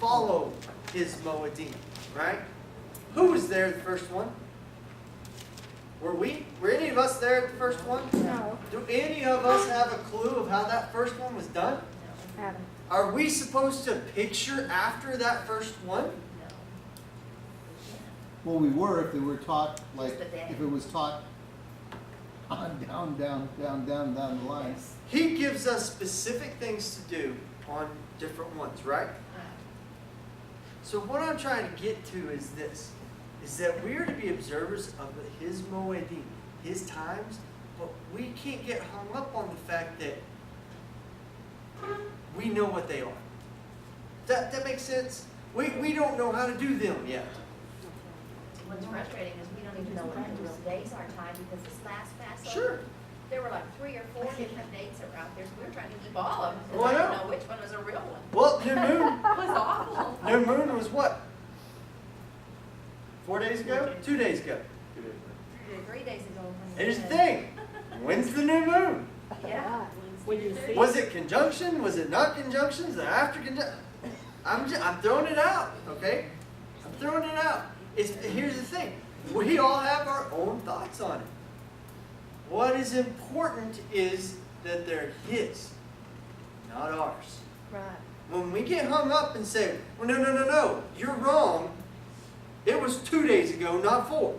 follow his Moedim, right? Who was there the first one? Were we? Were any of us there at the first one? No. Do any of us have a clue of how that first one was done? Adam. Are we supposed to picture after that first one? Well, we were if they were taught, like, Just a day. if it was taught on down the line. He gives us specific things to do on different ones, right? So what I'm trying to get to is this, is that we are to be observers of his Moedim, his times, but we can't get hung up on the fact that we know what they are. That makes sense? We don't know how to do them yet. What's frustrating is we don't even know what today's our time because this last Passover, Sure. there were like 3 or 4 different dates that were out there, so we were trying to keep all of them. Oh, I Because I know. didn't know which one was a real one. Well, New Moon, It was awful. New Moon was what? 4 days ago? 2 days ago. 3 days ago. when Here's the said- thing. When's the new moon? Yeah. When you see. Was it conjunction? Was it not conjunction? Was it after conjunction? I'm throwing it out, okay? I'm throwing it out. Here's the thing. We all have our own thoughts on it. What is important is that they're his, not ours. Right. When we get hung up and say, well, no, you're wrong. It was 2 days ago, not 4.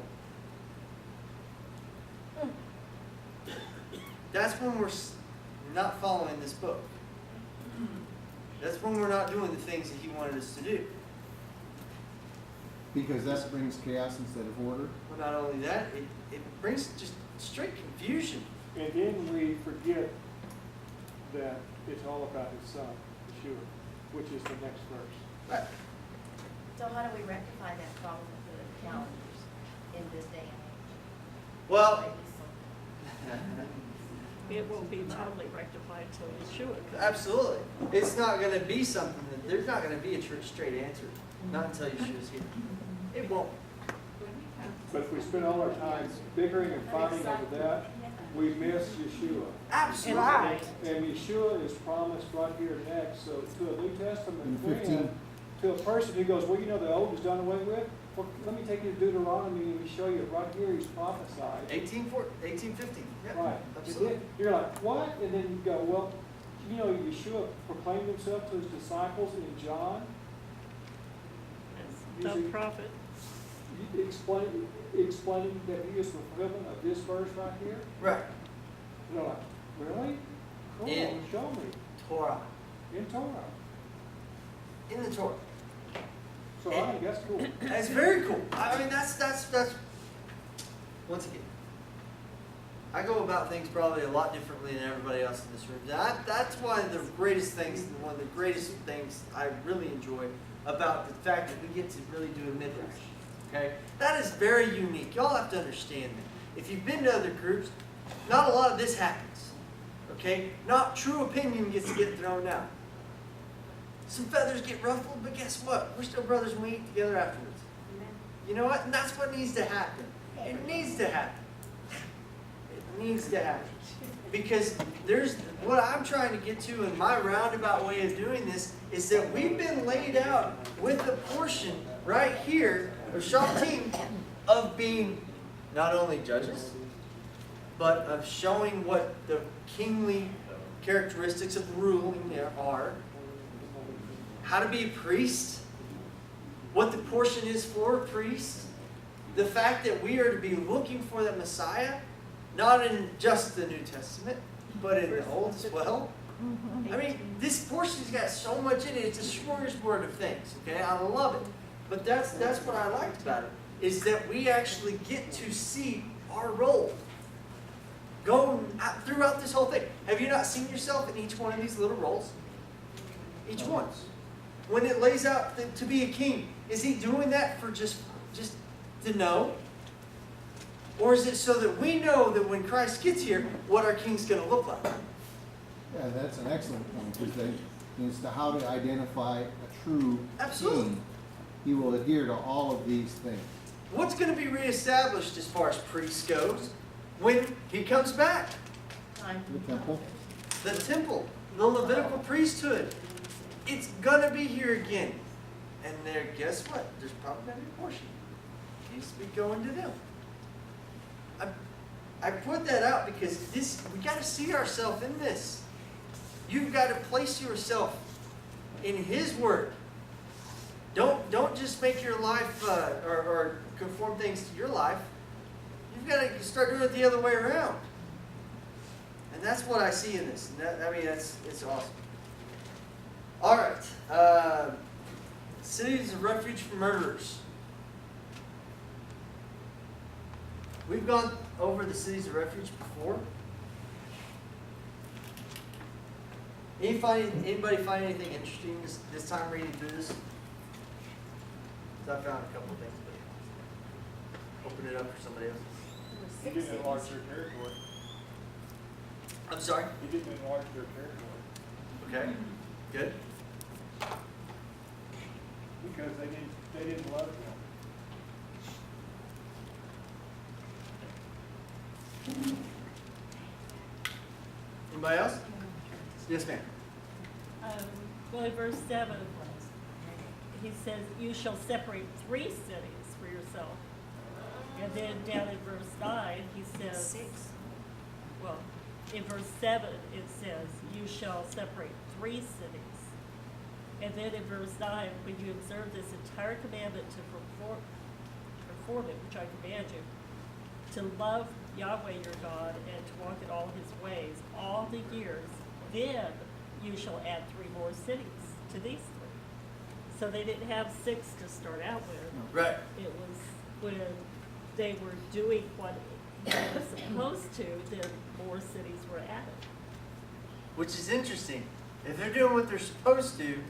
That's when we're not following this book. That's when we're not doing the things that he wanted us to do. Because that brings chaos instead of order. Well, not only that, it brings just straight confusion. And then we forget that it's all about his son, Yeshua, which is the next verse. Right. So how do we rectify that problem with the calendars in this day and age? Well, It won't be totally rectified till Yeshua comes. absolutely. It's not going to be something that, there's not going to be a straight answer. Not until Yeshua's here. It won't. But if we spend all our time bickering and fighting over that, we miss Yeshua. Absolutely. Right. And Yeshua is promised right here next. So to a New Testament In friend, 15. to a person who goes, well, you know, the old is done away with. Well, let me take you to Deuteronomy and show you right here he's prophesied. 1850. Yep. Right. And Absolutely. then you're like, what? And then you go, well, you know, Yeshua proclaimed himself to his disciples in John. The prophet. Explaining that he is the fulfillment of this verse right here. Right. And they're like, really? Cool, In- show me. Torah. In Torah. In the Torah. So I think that's cool. That's very cool. I mean, that's once again, I go about things probably a lot differently than everybody else in this room. That's one of the greatest things, one of the greatest things I really enjoy about the fact that we get to really do a midrash. Okay, that is very unique. Y'all have to understand that. If you've been to other groups, not a lot of this happens. Okay, not true opinion gets to get thrown out. Some feathers get ruffled, but guess what? We're still brothers and we eat together afterwards. You know what? And that's what needs to happen. It needs to happen. It needs to happen. Because there's what I'm trying to get to in my roundabout way of doing this is that we've been laid out with a portion right here of Shoftim of being not only judges, but of showing what the kingly characteristics of ruling there are, how to be a priest, what the portion is for a priest, the fact that we are to be looking for the Messiah, not in just the New Testament, but in the Old as well. I mean, this portion's got so much in it. It's a smorgasbord of things, okay? I love it. But that's what I liked about it, is that we actually get to see our role going throughout this whole thing. Have you not seen yourself in each one of these little roles? Each one. When it lays out to be a king, is he doing that for just to know? Or is it so that we know that when Christ gets here, what our king's going to look like? Yeah, that's an excellent point, because as to how to identify a true Absolutely. king, he will adhere to all of these things. What's going to be reestablished as far as priests goes when he comes back? Time. The temple, The temple, the Levitical priesthood. It's going to be here again. And there, guess what? There's probably going to be a portion that needs to be going to them. I put that out because we got to see ourselves in this. You've got to place yourself in His Word. Don't just make your life or conform things to your life. You've got to start doing it the other way around. And that's what I see in this. It's awesome. All right. Cities of refuge for murderers. We've gone over the cities of refuge before. Anybody find anything interesting this time reading through this? 'Cause I found a couple of things, but open it up for somebody else. He didn't enlarge their territory. I'm sorry? He didn't enlarge their territory. Okay, good. Because they didn't love him. Anybody else? Yes, ma'am. Well, in verse 7, he says, you shall separate 3 cities for yourself. And then down in verse 9, he says, well, in verse 7, it says, you shall separate 3 cities. And then in verse 9, when you observe this entire commandment to perform it, which I command you, to love Yahweh your God and to walk in all His ways all the years, then you shall add 3 more cities to these 3. So they didn't have 6 to start out with. Right. It was when they were doing what they were supposed to, then more cities were added. Which is interesting. If they're doing what they're supposed to,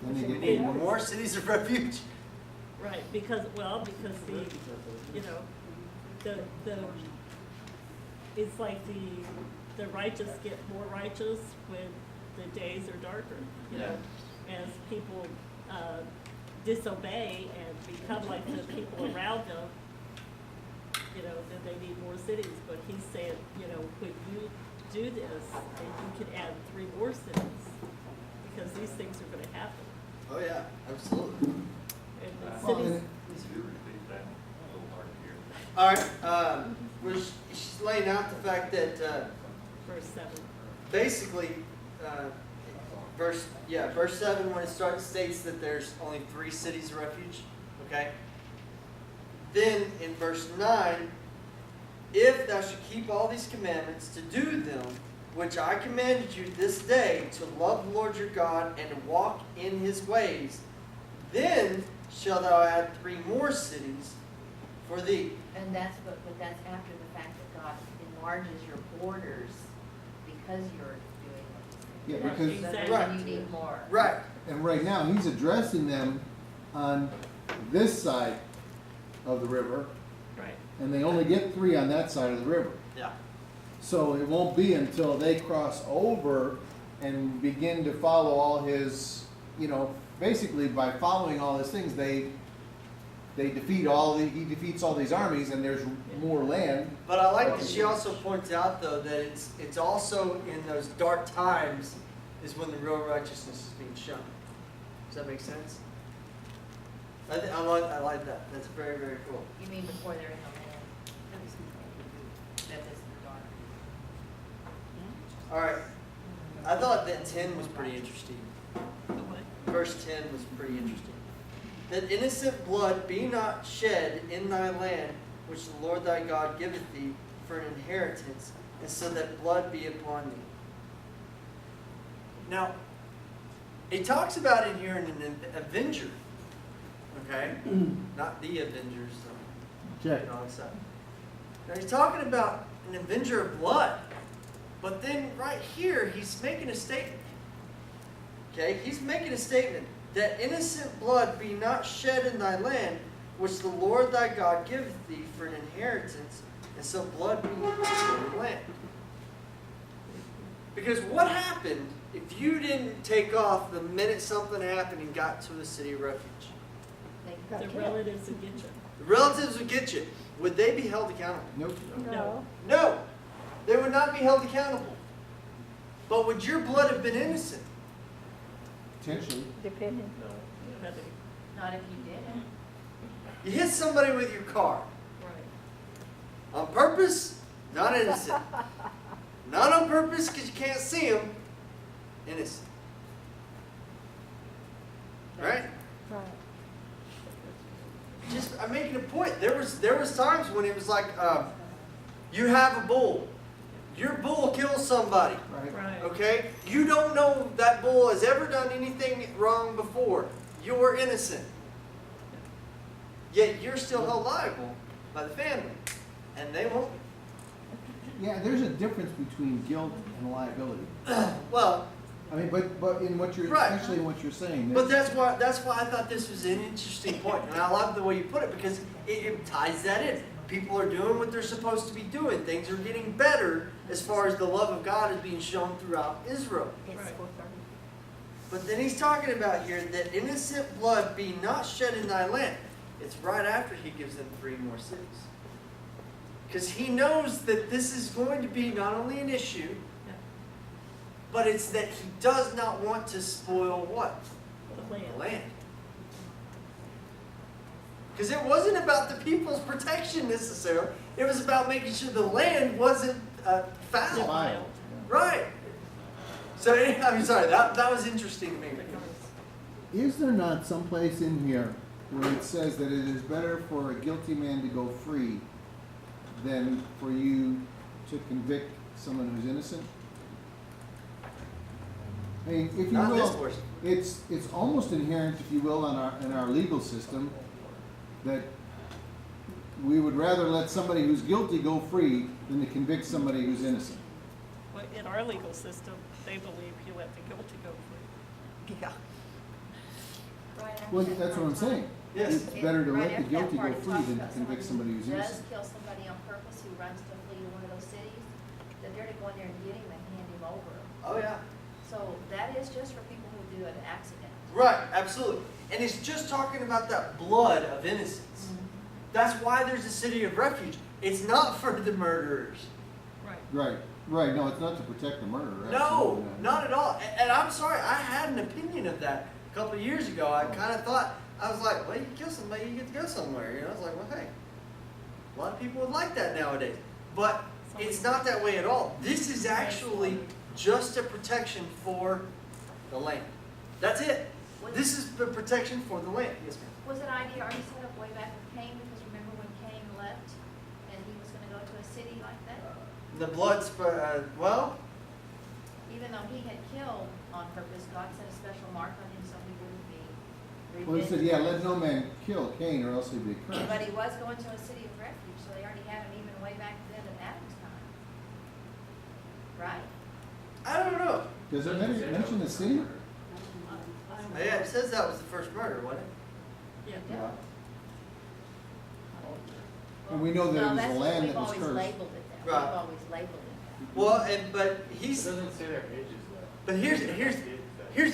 Then they we get need more. more cities of refuge. Right, because it's like the righteous get more righteous when the days are darker, as people disobey and become like the people around them, then they need more cities. But he's saying, when you do this, then you can add 3 more cities, because these things are gonna happen. Oh yeah, absolutely. And the Well, cities, All right, she's laying out the fact that verse 7. basically, verse 7 when it starts states that there's only 3 cities of refuge. Okay. Then in verse 9, if thou should keep all these commandments to do them, which I commanded you this day, to love the Lord your God and to walk in His ways, then shalt thou add 3 more cities for thee. And that's after the fact that God enlarges your borders because you're doing Yeah, what because- He's saying. Right. So then you need more. Right. And right now, He's addressing them on this side of the river, Right. and they only get 3 on that side of the river. Yeah. So it won't be until they cross over and begin to follow all His, basically by following all His things, he defeats all these armies, and there's more land. But I like that she also points out, though, that it's also in those dark times is when the real righteousness is being shown. Does that make sense? I like that. That's very, very cool. You mean before they're in the land? That this is dark. All right. I thought that 10 was pretty interesting. The what? Verse 10 was pretty interesting. That innocent blood be not shed in thy land, which the Lord thy God giveth thee for an inheritance, and so that blood be upon thee. Now, it talks about in here an avenger. Okay? Not the Avengers. Check. Wrong side. Now he's talking about an avenger of blood. But then right here, he's making a statement. Okay? He's making a statement that innocent blood be not shed in thy land, which the Lord thy God giveth thee for an inheritance, and so blood be in the land. Because what happened if you didn't take off the minute something happened and got to a city of refuge? The relatives would get you. The relatives would get you. Would they be held accountable? Nope. No. No. They would not be held accountable. But would your blood have been innocent? Potentially. Depending. anybody. Not if you didn't. You hit somebody with your car. Right. On purpose, not innocent. Not on purpose because you can't see them, innocent. Right? Just, I'm making a point. There was times when it was like, you have a bull. Your bull kills somebody. Right. Right. Okay? You don't know that bull has ever done anything wrong before. You're innocent. Yet you're still held liable by the family. And they won't. Yeah, there's a difference between guilt and liability. Well, I mean, but in what you're, Right. especially in what you're saying. but that's why I thought this was an interesting point. And I love the way you put it because it ties that in. People are doing what they're supposed to be doing. Things are getting better as far as the love of God is being shown throughout Israel. It's Right. 4:30. But then he's talking about here that innocent blood be not shed in thy land. It's right after he gives them 3 more cities. Because he knows that this is going to be not only an issue, Yeah. but it's that he does not want to spoil what? The land. The land. Because it wasn't about the people's protection necessarily. It was about making sure the land wasn't foul. Defiled. Right. So I'm sorry, that was interesting to me. Is there not some place in here where it says that it is better for a guilty man to go free than for you to convict someone who's innocent? I mean, if you Not this will, portion. it's almost inherent, if you will, in our legal system that we would rather let somebody who's guilty go free than to convict somebody who's innocent. Well, in our legal system, they believe you let the guilty go free. Yeah. Right after Well, that that's what I'm part, saying. Yes. It's better to right let the after that guilty part, go it free talks than to about convict someone somebody who's who innocent. does kill somebody on purpose, who runs to flee to one of those cities, that they're to go in there and get him and hand him over. Oh yeah. So that is just for people who do an accident. Right, absolutely. And it's just talking about that blood of innocence. That's why there's a city of refuge. It's not for the murderers. Right. Right, no, it's not to protect the murderer. No, absolutely not at all. And I'm sorry, I had an opinion of that a couple of years ago. I kind of thought, I was like, well, you kill somebody, you get to go somewhere. You know, I was like, well, hey, a lot of people would like that nowadays. But it's not that way at all. This is actually just a protection for the land. That's it. This is the protection for the land. Yes, ma'am. Was an idea already set up way back with Cain? Because remember when Cain left and he was going to go to a city like that? The blood, well, Even though he had killed on purpose, God set a special mark on him so he wouldn't be Well, he said, revenged. yeah, let no man kill Cain or else he'd be But cursed. he was going to a city of refuge, so they already had him even way back then in Adam's time. Right? I don't know. Does it mention the city? Yeah, it says that was the first murder, wasn't it? Yeah. Yeah. And we know that it was the land that was We've cursed. always labeled it that. Right. We've always labeled it Well, but It he's. doesn't say their ages though. But here's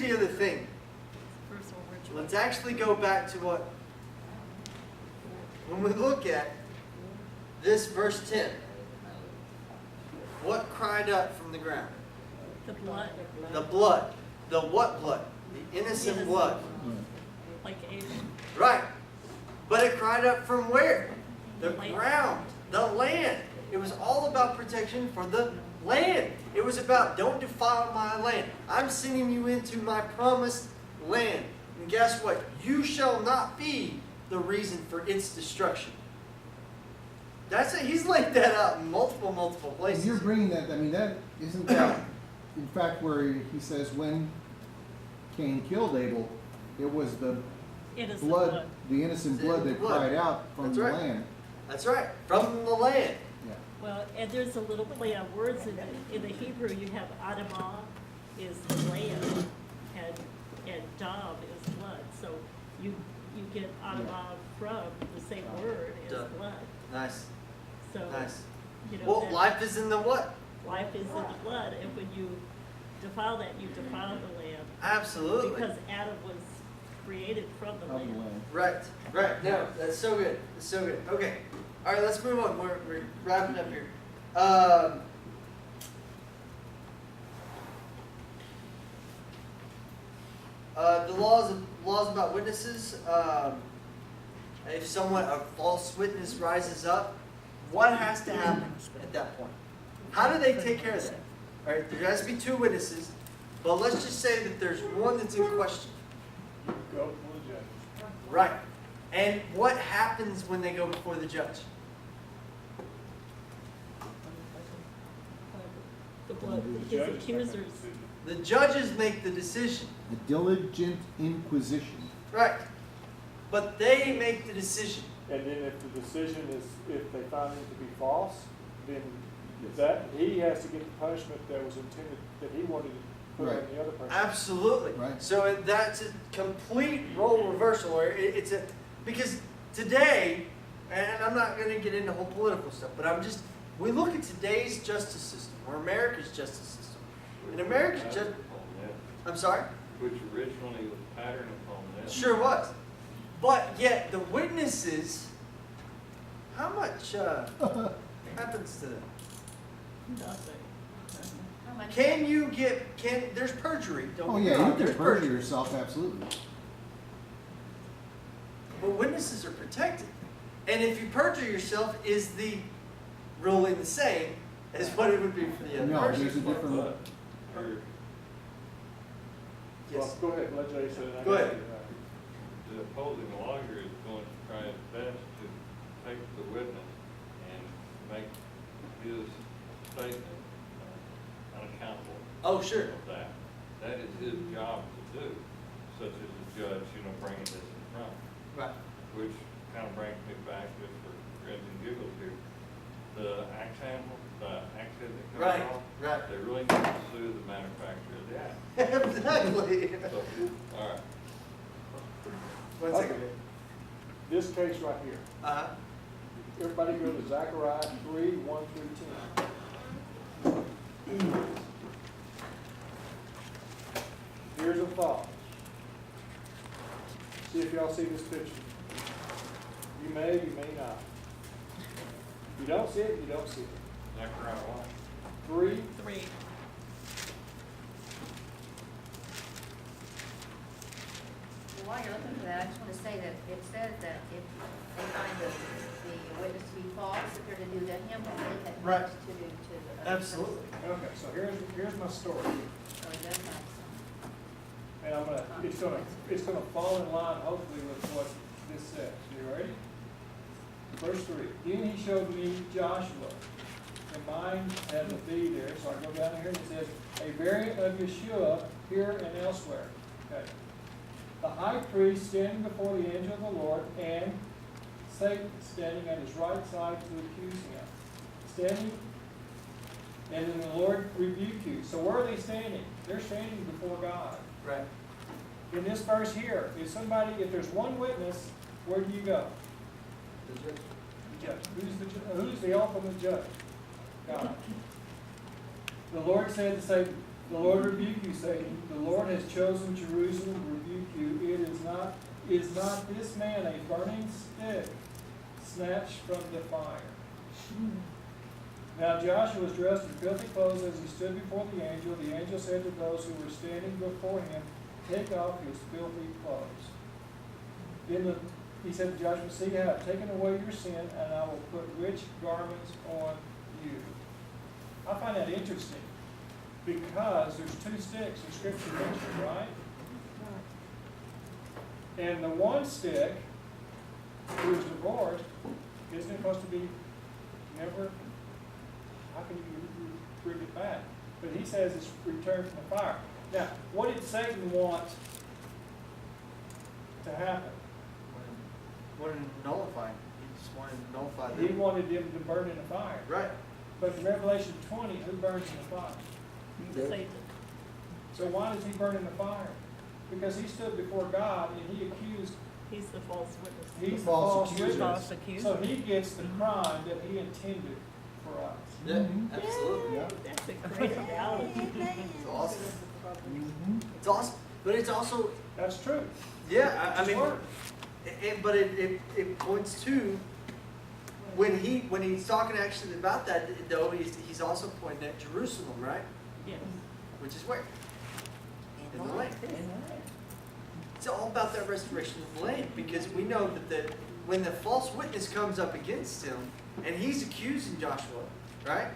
the other thing. First original. Let's actually go back to what, when we look at this verse 10, what cried up from the ground? The blood, The blood. The what blood? The innocent blood. like Abel. Right. But it cried up from where? The Land. ground, the land. It was all about protection for the land. It was about don't defile my land. I'm sending you into my promised land. And guess what? You shall not be the reason for its destruction. That's it. He's laid that out in multiple And places. you're bringing that, I mean, that, isn't that, in fact, where he says when Cain killed Abel, it was the It is blood, the innocent blood that Blood. cried out from That's the right. land. That's right. From the land. Yeah. Well, and there's a little play on words in the, Hebrew, you have Adamah is land, and Dam is blood. So you get Adamah from the same word as Duh. blood. Nice. So, Nice. you know, Well, that life is in the what? life is in the blood, and when you defile that, you defile the land. Absolutely. Because Adam was created from the Of the land. land. Right. No, that's so good. That's so good. Okay. All right, let's move on. We're wrapping up here. The laws about witnesses. If a false witness rises up, what has to happen at that point? How do they take care of that? All right, there has to be 2 witnesses, but let's just say that there's one that's in question. Go for the judge. Right. And what happens when they go before the judge? The blood, The his judge is making a accusers. decision. The judges make the decision. The diligent inquisition. Right. But they make the decision. And then if the decision is, if they find it to be false, then that, he has to get the punishment that was intended, that he wanted to put on Right. the other person. Absolutely. Right. So that's a complete role reversal. Or it's a, because today, and I'm not going to get into whole political stuff, but we look at today's justice system, or America's justice system. And America's justice, I'm sorry? Which originally was patterned upon that. Sure was. But yet the witnesses, how much happens to them? Nothing. How much? There's perjury, don't Oh, get me yeah, wrong, you can there's perjure yourself, absolutely. But witnesses are protected. And if you perjure yourself, is the ruling the same as what it would be for the other No, person? there's a different, But you're- Yes. Well, go ahead, let Jay say it. Go ahead. the opposing lawyer is going to try his best to take the witness and make his statement unaccountable Oh, sure. of that. That is his job to do, such as a judge, bringing this in front. Right. Which kind of brings me back just for grins and giggles here. The axe handle, the axe head that comes Right, off, right. they really need to sue the manufacturer of the axe. Exactly. So, all right. One second. This case right here, Uh-huh. everybody go to Zechariah 3:1-10. Here's a thought. See if y'all see this picture. You may not. If you don't see it, you don't see it. Zechariah what? 3, 3. Well, while you're looking for that, I just want to say that it says that if they find the witness to be false, that they're to do to him what they had Right. meant to do to the other person. Absolutely. okay, so here's my story. So it does have some. And it's gonna fall in line hopefully with what this says. You ready? Verse 3. Then he showed me Joshua. And mine has a V there, so I go down here and it says, a variant of Yeshua here and elsewhere. Okay. The high priest standing before the angel of the Lord, and Satan standing at his right side to accuse him. Standing, and then the Lord rebuke you. So where are they standing? They're standing before God. Right. In this verse here, if there's one witness, where do you go? The judge. Who's the ultimate judge? God. The Lord said to Satan, the Lord rebuke you, Satan. The Lord has chosen Jerusalem to rebuke you. Is not this man a burning stick snatched from the fire? Now Joshua was dressed in filthy clothes as he stood before the angel. The angel said to those who were standing before him, take off his filthy clothes. Then he said to Joshua, see, I have taken away your sin, and I will put rich garments on you. I find that interesting because there's 2 sticks in Scripture mentioned, right? And the one stick, who is divorced, isn't supposed to be never, how can you bring it back? But he says it's returned from the fire. Now, what did Satan want to happen? Wanted to nullify. He just wanted to nullify He them. wanted them to burn in the fire. Right. But in Revelation 20, who burns in the fire? Satan. So why does he burn in the fire? Because he stood before God and he accused, He's the false witness. he's the false false accuser. witness. False accuser. So he gets the crime that he intended for us. Yeah, Mhm. absolutely. Yeah. That's a great reality. It's awesome. Mhm. It's awesome. But it's also, That's true. yeah, I It's mean, word. but it points to, when he's talking actually about that, though, he's also pointing at Jerusalem, right? Yes. Which is where? In the land. It's all about that restoration of the land, because we know that when the false witness comes up against him, and he's accusing Joshua, right?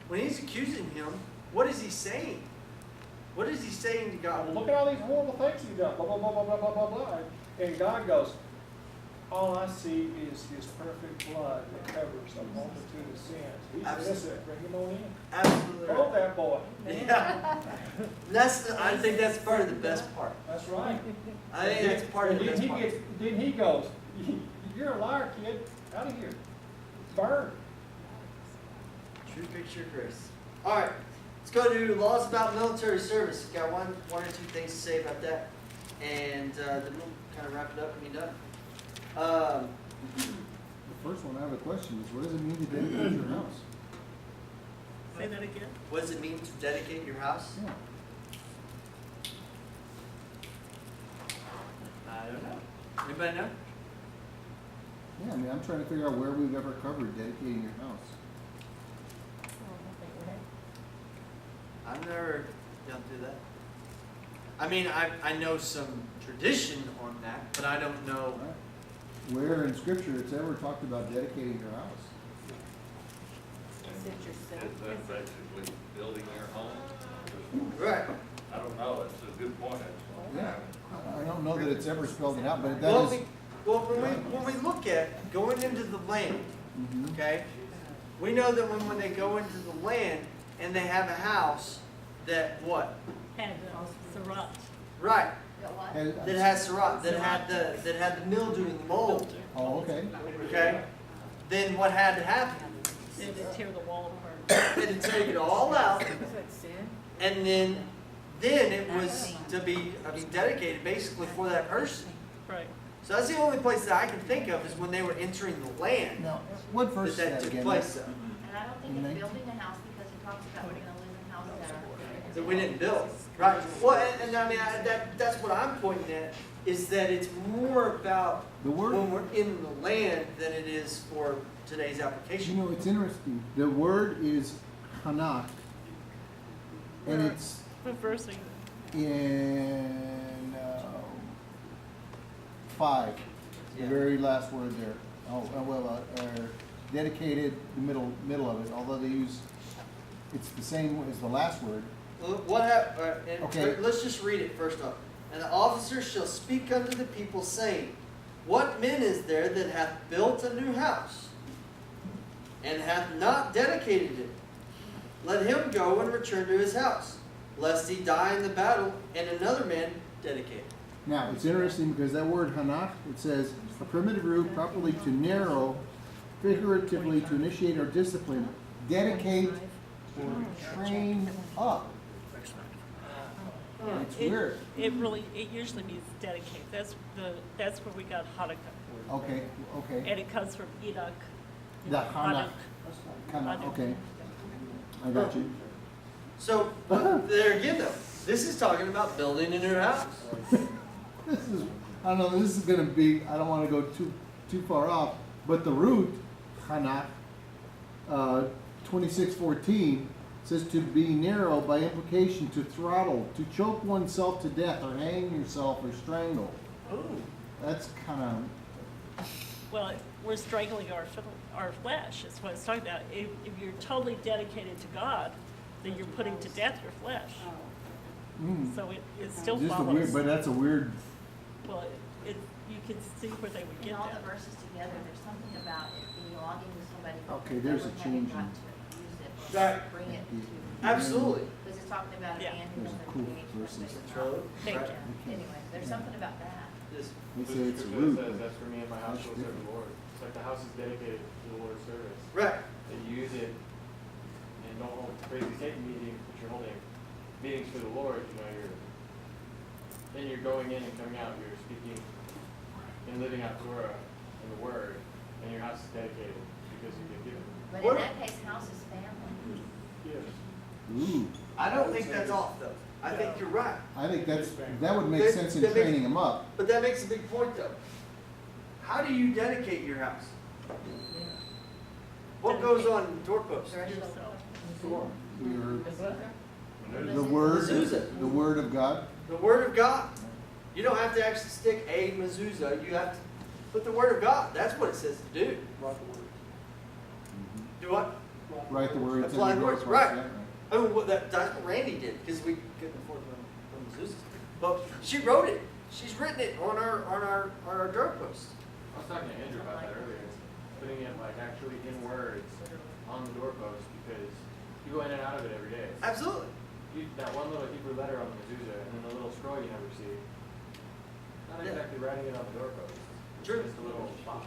When he's accusing him, what is he saying? What is he saying to God? Look at all these horrible things you've done, blah, blah, blah, blah, blah, blah, blah, blah. And God goes, all I see is his perfect blood that covers a multitude of sins. He's innocent. Bring him on in. Absolutely. Hold that boy. Yeah. I think that's part of the best part. That's right. I think that's part of the best part. Then he goes, you're a liar, kid. Out of here. Burn. True picture of grace. All right, let's go to laws about military service. Got one or two things to say about that, and then we'll kind of wrap it up and be done. The first one, I have a question, is what does it mean to dedicate your house? Say that again? What does it mean to dedicate your house? Yeah. I don't know. Anybody know? Yeah, I mean, I'm trying to figure out where we've ever covered dedicating your house. I've never gone through that. I mean, I know some tradition on that, but I don't know. Where in scripture it's ever talked about dedicating your house? Is that basically building your home? Right. I don't know, it's a good point, actually. Yeah. I don't know that it's ever spelled it out, but Well, that is. when we look at going into the land, Mhm. okay, we know that when they go into the land and they have a house that what? Had Sarat. Right. Got what? That has Sarat, that had the mildew and the mold. Oh, okay. Okay. Then what had to happen? They had to tear the wall apart. They had to take it all out, and then it was to be dedicated basically for that person. Right. So that's the only place that I can think of is when they were entering the land Now, what verse is that that took again? place. And I don't think it's building a house because it talks about we're gonna live in houses that are. That we didn't build, right? Well, and I mean, that's what I'm pointing at, is that it's more about The word, when we're in the land than it is for today's you application. know, it's interesting. The word is Hanak, and it's What verse are you? in 5, the Yeah. very last word there. Dedicated, the middle of it, although they use, it's the same as the last word. Well, what happened? Okay. Let's just read it first off. And the officer shall speak unto the people, saying, What man is there that hath built a new house, and hath not dedicated it? Let him go and return to his house, lest he die in the battle, and another man dedicate it. Now, it's interesting because that word Hanak, it says, a primitive root properly to narrow, figuratively to initiate or discipline, dedicate or train up. Yeah, It's weird. It usually means dedicate. That's where we got Hanukkah. Okay, okay. And it comes from Enoch. The Hanak. Hanak, okay. I got you. So, but there again though, this is talking about building a new house. This is, I don't know, this is gonna be, I don't wanna go too far off, but the root, Hanak, 26:14, says to be narrow, by implication to throttle, to choke oneself to death, or hang yourself, or strangle. Ooh. That's kinda, Well, we're strangling our flesh. That's what it's talking about. If you're totally dedicated to God, then you're putting to death your flesh. So it still just a follows. weird, but that's a weird, Well, you can see where they would In get all that. the verses together, there's something about it belonging to somebody. Okay, there's a that change got in- to use it, Right. bring it to, Absolutely. because it's talking about a Yeah. man who's There's in cool the age verses. Control. Thank Right. you. Anyway, there's something about that. Just- they say it's a Scripture root. says, but- that's for me and my house will serve the Lord. It's like the house is dedicated to the Lord's service. Right. That you use it and don't hold crazy Satan meetings, but you're holding meetings for the Lord, then you're going in and coming out, you're speaking and living out Torah and the Word, and your house is dedicated because you've been given. But What- in that case, house is family. Yes. Ooh, I don't think that's off though. I think you're right. I think that would make That- sense in that makes- training them up. But that makes a big point though. How do you dedicate your house? What goes on the doorpost? Yourself. Your- The The word, Mezuzah. the word of God. Word of God. You don't have to actually stick a mezuzah. You have to put the word of God. That's what it says to do. Write the word. Do what? Write the words in Apply your the words, doorpost, right. yeah, I mean, well, that's what Randy did, because we couldn't afford the mezuzahs. But she wrote it. She's written it on our doorpost. I was talking to Andrew about that earlier, putting it like actually in words on the doorpost, because you go in and out of it every day. Absolutely. That one little Hebrew letter on the mezuzah, and then the little scroll you never see. Not Yeah. exactly writing it on the doorpost. True. Just a little spot.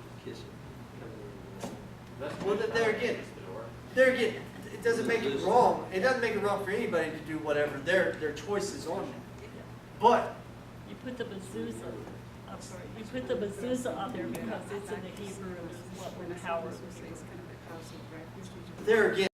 That's Well, just there how it again. hits the door. There again, it doesn't make it wrong. It doesn't make it wrong for anybody to do whatever their choice is on it. But You put the mezuzah, I'm sorry, you put the mezuzah on there because it's in the Hebrew, is what we're power. there again,